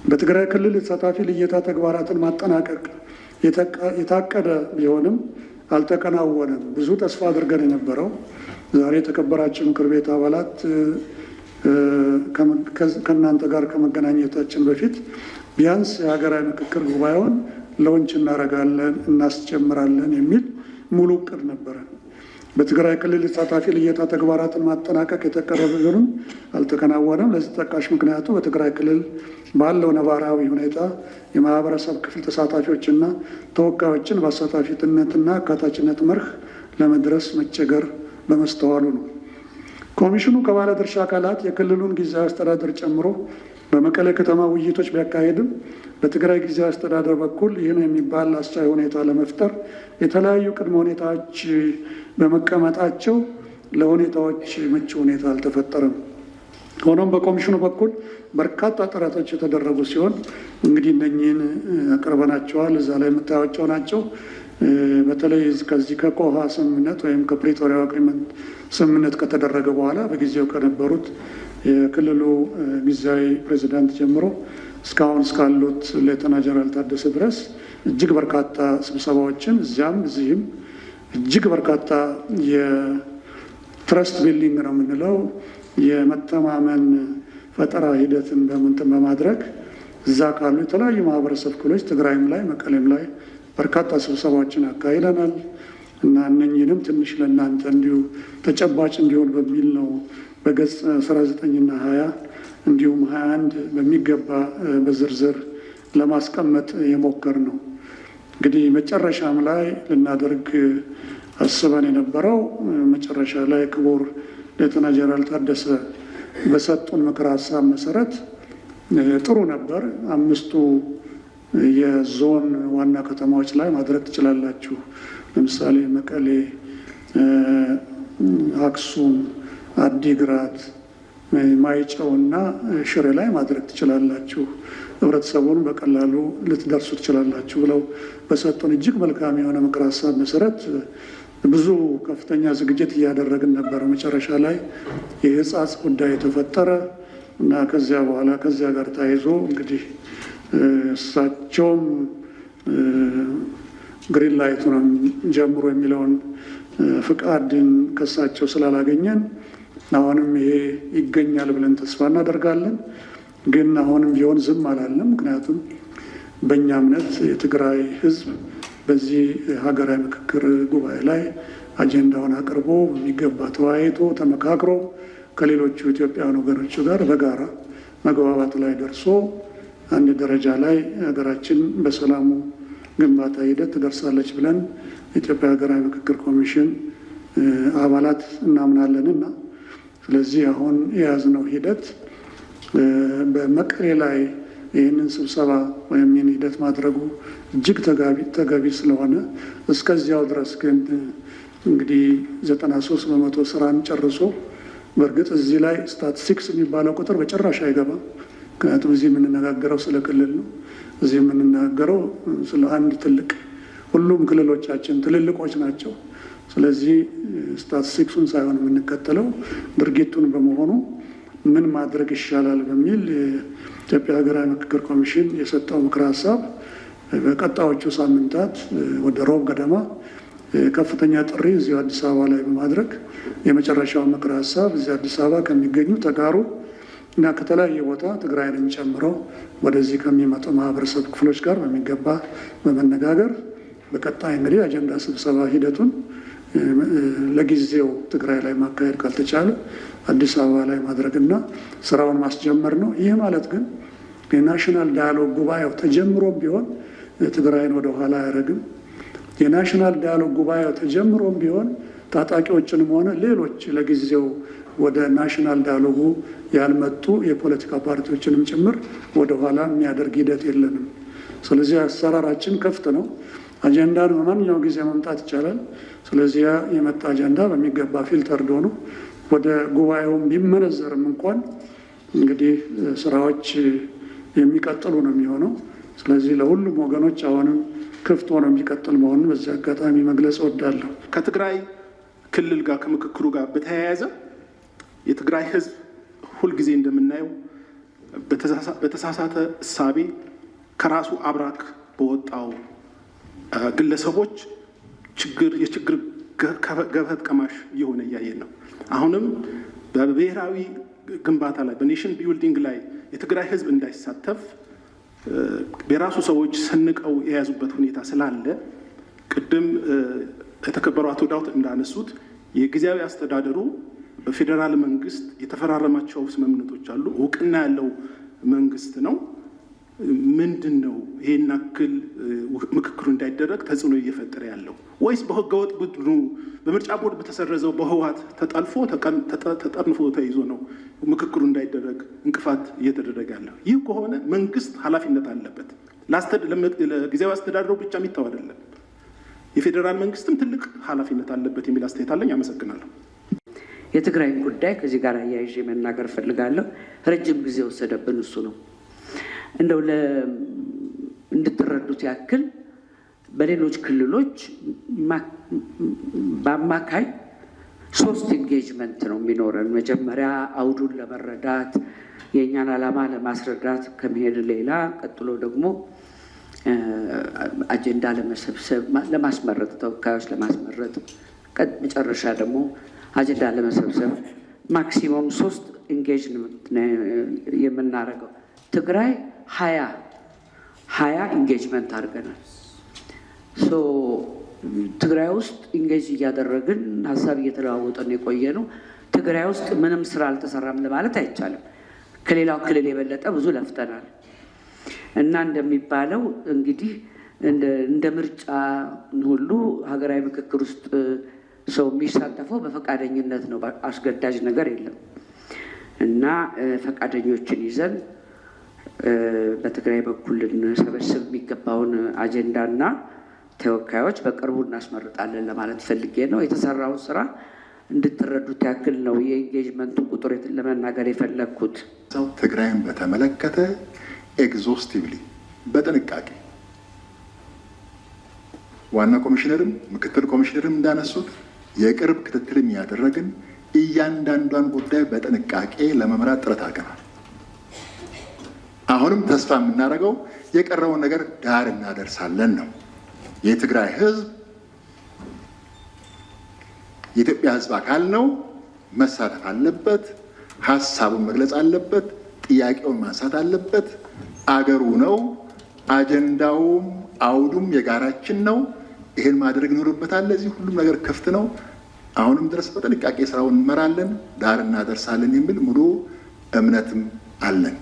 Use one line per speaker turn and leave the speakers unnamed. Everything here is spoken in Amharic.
በትግራይ ክልል ተሳታፊ ልየታ ተግባራትን ማጠናቀቅ የታቀደ ቢሆንም አልተከናወነም። ብዙ ተስፋ አድርገን የነበረው ዛሬ የተከበራችሁ ምክር ቤት አባላት ከእናንተ ጋር ከመገናኘታችን በፊት ቢያንስ የሀገራዊ ምክክር ጉባኤውን ሎንች እናደርጋለን እናስጀምራለን የሚል ሙሉ እቅድ ነበረን። በትግራይ ክልል ተሳታፊ ልየታ ተግባራትን ማጠናቀቅ የታቀደ ቢሆንም አልተከናወነም። ለዚህ ተጠቃሽ ምክንያቱ በትግራይ ክልል ባለው ነባራዊ ሁኔታ የማህበረሰብ ክፍል ተሳታፊዎችና ተወካዮችን በአሳታፊነትና አካታችነት መርህ ለመድረስ መቸገር በመስተዋሉ ነው። ኮሚሽኑ ከባለድርሻ አካላት የክልሉን ጊዜያዊ አስተዳደር ጨምሮ በመቀሌ ከተማ ውይይቶች ቢያካሄድም በትግራይ ጊዜያዊ አስተዳደር በኩል ይህን የሚባል አስቻይ ሁኔታ ለመፍጠር የተለያዩ ቅድመ ሁኔታዎች በመቀመጣቸው ለሁኔታዎች ምቹ ሁኔታ አልተፈጠረም። ሆኖም በኮሚሽኑ በኩል በርካታ ጥረቶች የተደረጉ ሲሆን እንግዲህ እነኚህን አቅርበናቸዋል። እዛ ላይ የምታያቸው ናቸው። በተለይ ከዚህ ከኮሃ ስምምነት ወይም ከፕሪቶሪያ አግሪመንት ስምምነት ከተደረገ በኋላ በጊዜው ከነበሩት የክልሉ ጊዜያዊ ፕሬዚዳንት ጀምሮ እስካሁን እስካሉት ሌተና ጀነራል ታደሰ ድረስ እጅግ በርካታ ስብሰባዎችን እዚያም እዚህም እጅግ በርካታ የትረስት ቢልዲንግ ነው የምንለው የመተማመን ፈጠራ ሂደትን በማድረግ እዛ ካሉ የተለያዩ ማህበረሰብ ክፍሎች ትግራይም ላይ መቀሌም ላይ በርካታ ስብሰባዎችን አካሂደናል እና እነኝህንም ትንሽ ለእናንተ እንዲሁ ተጨባጭ እንዲሆን በሚል ነው በገጽ 19ና 20 እንዲሁም 21 በሚገባ በዝርዝር ለማስቀመጥ የሞከር ነው። እንግዲህ መጨረሻም ላይ ልናደርግ አስበን የነበረው መጨረሻ ላይ ክቡር ሌተና ጀነራል ታደሰ በሰጡን ምክር ሀሳብ መሰረት ጥሩ ነበር። 5ቱ የዞን ዋና ከተማዎች ላይ ማድረግ ትችላላችሁ። ለምሳሌ መቀሌ፣ አክሱም፣ አዲግራት፣ ማይጨው እና ሽሬ ላይ ማድረግ ትችላላችሁ፣ ህብረተሰቡን በቀላሉ ልትደርሱ ትችላላችሁ ብለው በሰጡን እጅግ መልካም የሆነ ምክር ሀሳብ መሰረት ብዙ ከፍተኛ ዝግጅት እያደረግን ነበረ። መጨረሻ ላይ የህጻጽ ጉዳይ የተፈጠረ እና ከዚያ በኋላ ከዚያ ጋር ተያይዞ እንግዲህ እሳቸውም ግሪን ላይቱን ጀምሮ የሚለውን ፍቃድን ከሳቸው ስላላገኘን አሁንም ይሄ ይገኛል ብለን ተስፋ እናደርጋለን። ግን አሁንም ቢሆን ዝም አላለም። ምክንያቱም በእኛ እምነት የትግራይ ህዝብ በዚህ ሀገራዊ ምክክር ጉባኤ ላይ አጀንዳውን አቅርቦ የሚገባ ተወያይቶ ተመካክሮ ከሌሎቹ ኢትዮጵያውያን ወገኖቹ ጋር በጋራ መግባባት ላይ ደርሶ አንድ ደረጃ ላይ ሀገራችን በሰላሙ ግንባታ ሂደት ትደርሳለች ብለን የኢትዮጵያ ሀገራዊ ምክክር ኮሚሽን አባላት እናምናለንና ስለዚህ አሁን የያዝነው ሂደት በመቀሌ ላይ ይህንን ስብሰባ ወይም ይህን ሂደት ማድረጉ እጅግ ተገቢ ስለሆነ እስከዚያው ድረስ ግን እንግዲህ 93% ስራን ጨርሶ በእርግጥ እዚህ ላይ ስታቲስቲክስ የሚባለው ቁጥር በጭራሽ አይገባም። ምክንያቱም እዚህ የምንነጋገረው ስለ ክልል ነው። እዚህ የምንነጋገረው ስለ አንድ ትልቅ ሁሉም ክልሎቻችን ትልልቆች ናቸው። ስለዚህ ስታቲስቲክሱን ሳይሆን የምንከተለው ድርጊቱን በመሆኑ ምን ማድረግ ይሻላል በሚል የኢትዮጵያ ሀገራዊ ምክክር ኮሚሽን የሰጠው ምክር ሀሳብ በቀጣዮቹ ሳምንታት ወደ ሮብ ገደማ ከፍተኛ ጥሪ እዚሁ አዲስ አበባ ላይ በማድረግ የመጨረሻው ምክር ሀሳብ እዚህ አዲስ አበባ ከሚገኙ ተጋሩ እና ከተለያየ ቦታ ትግራይንም ጨምሮ ወደዚህ ከሚመጡ ማህበረሰብ ክፍሎች ጋር በሚገባ በመነጋገር በቀጣይ እንግዲህ አጀንዳ ስብሰባ ሂደቱን ለጊዜው ትግራይ ላይ ማካሄድ ካልተቻለ አዲስ አበባ ላይ ማድረግና ስራውን ማስጀመር ነው። ይህ ማለት ግን የናሽናል ዳያሎግ ጉባኤው ተጀምሮም ቢሆን ትግራይን ወደ ኋላ አያደርግም። የናሽናል ዳያሎግ ጉባኤው ተጀምሮም ቢሆን ታጣቂዎችንም ሆነ ሌሎች ለጊዜው ወደ ናሽናል ዳያሎጉ ያልመጡ የፖለቲካ ፓርቲዎችንም ጭምር ወደ ኋላ የሚያደርግ ሂደት የለንም። ስለዚህ አሰራራችን ክፍት ነው። አጀንዳን በማንኛውም ጊዜ መምጣት ይቻላል። ስለዚህ የመጣ አጀንዳ በሚገባ ፊልተር ሆኖ ወደ ጉባኤውም ቢመነዘርም እንኳን እንግዲህ ስራዎች የሚቀጥሉ ነው የሚሆነው። ስለዚህ ለሁሉም ወገኖች አሁንም ክፍት ሆኖ የሚቀጥል መሆኑን በዚህ አጋጣሚ መግለጽ እወዳለሁ።
ከትግራይ ክልል ጋር ከምክክሩ ጋር በተያያዘ የትግራይ ህዝብ ሁልጊዜ እንደምናየው በተሳሳተ እሳቤ ከራሱ አብራክ በወጣው ግለሰቦች የችግር ገፈት ቀማሽ እየሆነ እያየን ነው። አሁንም በብሔራዊ ግንባታ ላይ በኔሽን ቢልዲንግ ላይ የትግራይ ህዝብ እንዳይሳተፍ የራሱ ሰዎች ሰንቀው የያዙበት ሁኔታ ስላለ ቅድም የተከበሩ አቶ ዳውት እንዳነሱት የጊዜያዊ አስተዳደሩ በፌዴራል መንግስት የተፈራረማቸው ስምምነቶች አሉ። እውቅና ያለው መንግስት ነው። ምንድን ነው ይሄን ያክል ምክክሩ እንዳይደረግ ተጽዕኖ እየፈጠረ ያለው? ወይስ በህገወጥ ቡድኑ በምርጫ ቦርድ በተሰረዘው በህወሓት ተጠርንፎ ተይዞ ነው ምክክሩ እንዳይደረግ እንቅፋት እየተደረገ ያለው? ይህ ከሆነ መንግስት ኃላፊነት አለበት። ለጊዜያዊ አስተዳደሩ ብቻ የሚተው አይደለም። የፌዴራል መንግስትም ትልቅ ኃላፊነት አለበት የሚል አስተያየት አለኝ። አመሰግናለሁ።
የትግራይን ጉዳይ ከዚህ ጋር አያይዤ መናገር እፈልጋለሁ። ረጅም ጊዜ ወሰደብን። እሱ ነው እንደው እንድትረዱት ያክል በሌሎች ክልሎች በአማካይ 3 ኢንጌጅመንት ነው የሚኖረን። መጀመሪያ አውዱን ለመረዳት የእኛን ዓላማ ለማስረዳት ከመሄድ ሌላ፣ ቀጥሎ ደግሞ አጀንዳ ለመሰብሰብ ለማስመረጥ፣ ተወካዮች ለማስመረጥ፣ መጨረሻ ደግሞ አጀንዳ ለመሰብሰብ ማክሲመም 3 ኢንጌጅመንት የምናደርገው። ትግራይ 20 ኢንጌጅመንት አድርገናል። ትግራይ ውስጥ ኢንጌጅ እያደረግን ሀሳብ እየተለዋወጠን የቆየ ነው። ትግራይ ውስጥ ምንም ስራ አልተሰራም ለማለት አይቻልም። ከሌላው ክልል የበለጠ ብዙ ለፍተናል እና እንደሚባለው እንግዲህ እንደ ምርጫ ሁሉ ሀገራዊ ምክክር ውስጥ ሰው የሚሳተፈው በፈቃደኝነት ነው። አስገዳጅ ነገር የለም እና ፈቃደኞችን ይዘን በትግራይ በኩል ልንሰበስብ የሚገባውን አጀንዳና ተወካዮች በቅርቡ እናስመርጣለን ለማለት ፈልጌ ነው። የተሰራውን ስራ እንድትረዱት ያክል ነው የኢንጌጅመንቱ ቁጥር ለመናገር የፈለግኩት።
ትግራይን በተመለከተ ኤግዞስቲቭሊ በጥንቃቄ ዋና ኮሚሽነርም ምክትል ኮሚሽነርም እንዳነሱት የቅርብ ክትትልም ያደረግን እያንዳንዷን ጉዳይ በጥንቃቄ ለመምራት ጥረት አድርገናል። አሁንም ተስፋ የምናደርገው የቀረውን ነገር ዳር እናደርሳለን ነው። የትግራይ ህዝብ የኢትዮጵያ ህዝብ አካል ነው። መሳተፍ አለበት። ሀሳቡን መግለጽ አለበት። ጥያቄውን ማንሳት አለበት። አገሩ ነው። አጀንዳውም አውዱም የጋራችን ነው። ይሄን ማድረግ ይኖርበታል። ለዚህ ሁሉም ነገር ክፍት ነው። አሁንም ድረስ በጥንቃቄ ስራውን እንመራለን፣ ዳር እናደርሳለን የሚል ሙሉ እምነትም አለን።